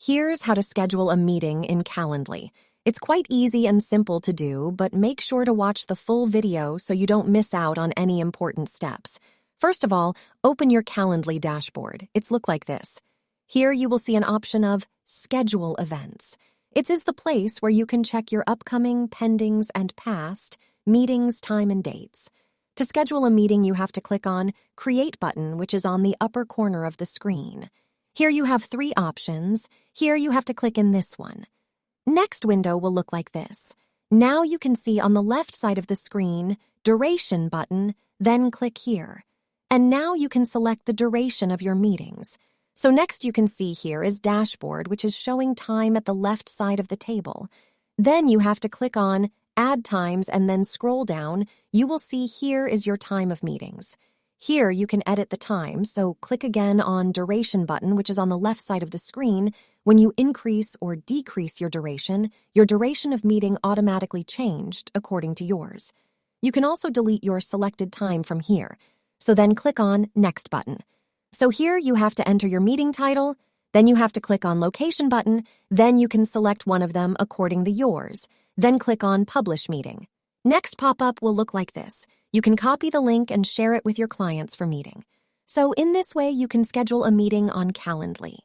Here's how to schedule a meeting in Calendly. It's quite easy and simple to do, but make sure to watch the full video so you don't miss out on any important steps. First of all, open your Calendly dashboard. It's look like this. Here you will see an option of Schedule Events. It is the place where you can check your upcoming, pendings, and past meetings, time, and dates. To schedule a meeting, you have to click on Create button, which is on the upper corner of the screen. Here you have 3 options. Here you have to click in this one. Next window will look like this. Now you can see on the left side of the screen, Duration button, then click here. And now you can select the duration of your meetings. So next you can see here is Dashboard, which is showing time at the left side of the table. Then you have to click on Add Times and then scroll down. You will see here is your time of meetings. Here you can edit the time, so click again on Duration button, which is on the left side of the screen. When you increase or decrease your duration of meeting automatically changed according to yours. You can also delete your selected time from here. So then click on Next button. So here you have to enter your meeting title, then you have to click on Location button, then you can select one of them according to yours. Then click on Publish Meeting. Next pop-up will look like this. You can copy the link and share it with your clients for meeting. So in this way, you can schedule a meeting on Calendly.